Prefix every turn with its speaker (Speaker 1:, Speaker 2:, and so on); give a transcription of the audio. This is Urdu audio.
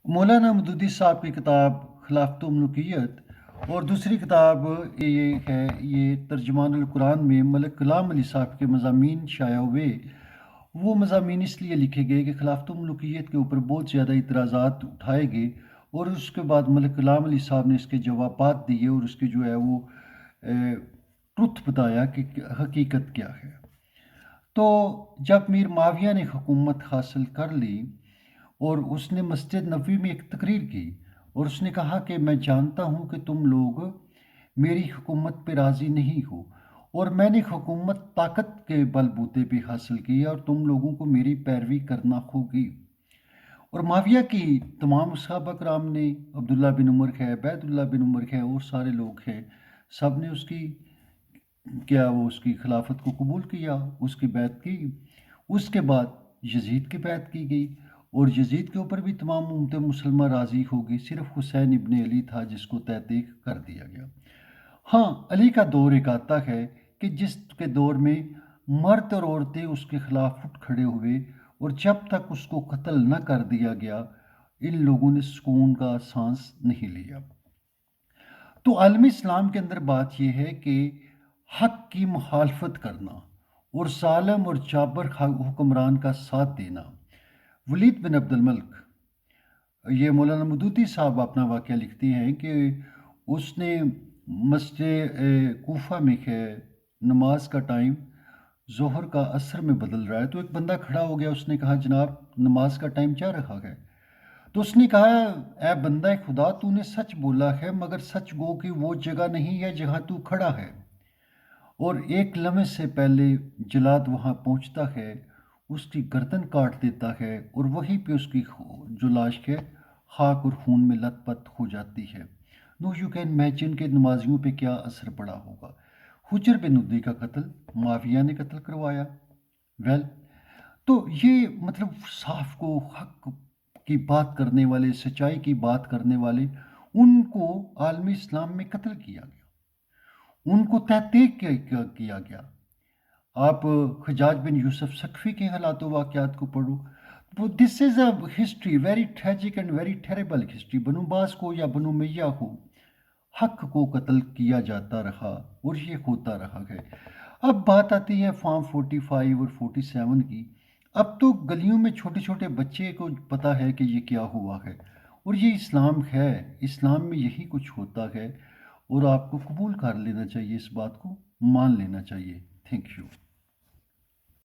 Speaker 1: مولانا مودودی صاحب کی کتاب خلافت و ملوکیت اور دوسری کتاب یہ ترجمان القرآن میں ملک کلام علی صاحب کے مضامین شائع ہوئے۔ وہ مضامین اس لیے لکھے گئے کہ خلافت و ملوکیت کے اوپر بہت زیادہ اعتراضات اٹھائے گئے، اور اس کے بعد ملک کلام علی صاحب نے اس کے جوابات دیے اور اس کے جو ہے وہ ٹروتھ بتایا کہ حقیقت کیا ہے۔ تو جب میر معاویہ نے حکومت حاصل کر لی اور اس نے مسجد نبوی میں ایک تقریر کی اور اس نے کہا کہ میں جانتا ہوں کہ تم لوگ میری حکومت پہ راضی نہیں ہو، اور میں نے حکومت طاقت کے بل بوتے پہ حاصل کی اور تم لوگوں کو میری پیروی کرنا ہوگی۔ اور معاویہ کی تمام صحابہ کرام نے، عبداللہ بن عمر ہے، عبید اللہ بن عمر ہے اور سارے لوگ ہیں، سب نے اس کی خلافت کو قبول کیا، اس کی بیعت کی۔ اس کے بعد یزید کی بیعت کی گئی اور یزید کے اوپر بھی تمام امت مسلمہ راضی ہو گئی، صرف حسین ابن علی تھا جس کو تحقیق کر دیا گیا۔ ہاں، علی کا دور ایک آتا ہے کہ جس کے دور میں مرد اور عورتیں اس کے خلاف اٹھ کھڑے ہوئے، اور جب تک اس کو قتل نہ کر دیا گیا ان لوگوں نے سکون کا سانس نہیں لیا۔ تو عالم اسلام کے اندر بات یہ ہے کہ حق کی مخالفت کرنا اور ظالم اور جابر حکمران کا ساتھ دینا۔ ولید بن عبد الملک، یہ مولانا مودودی صاحب اپنا واقعہ لکھتے ہیں کہ اس نے مسجد کوفہ میں نماز کا ٹائم ظہر کا عصر میں بدل رہا ہے، تو ایک بندہ کھڑا ہو گیا، اس نے کہا جناب نماز کا ٹائم کیا رہا ہے؟ تو اس نے کہا اے بندہ خدا، تو نے سچ بولا ہے، مگر سچ گو کہ وہ جگہ نہیں ہے جہاں تو کھڑا ہے، اور ایک لمحے سے پہلے جلاد وہاں پہنچتا ہے، اس کی گردن کاٹ دیتا ہے، اور وہیں پہ اس کی جو لاش ہے خاک اور خون میں لت پت ہو جاتی ہے۔ نو یو کین امیجن کہ نمازیوں پہ کیا اثر پڑا ہوگا۔ حجر بن عدی کا قتل معاویہ نے قتل کروایا۔ تو یہ مطلب صاف کو حق کی بات کرنے والے، سچائی کی بات کرنے والے، ان کو عالمی اسلام میں قتل کیا گیا، ان کو تحقیق کیا گیا۔ آپ حجاج بن یوسف ثقفی کے حالات و واقعات کو پڑھو، this is a history very tragic and very terrible history. بنو باز کو یا بنو میہ کو حق کو قتل کیا جاتا رہا اور یہ ہوتا رہا ہے۔ اب بات آتی ہے فارم 45 اور 47 کی۔ اب تو گلیوں میں چھوٹے چھوٹے بچے کو پتہ ہے کہ یہ کیا ہوا ہے، اور یہ اسلام ہے، اسلام میں یہی کچھ ہوتا ہے، اور آپ کو قبول کر لینا چاہیے، اس بات کو مان لینا چاہیے۔ Thank you.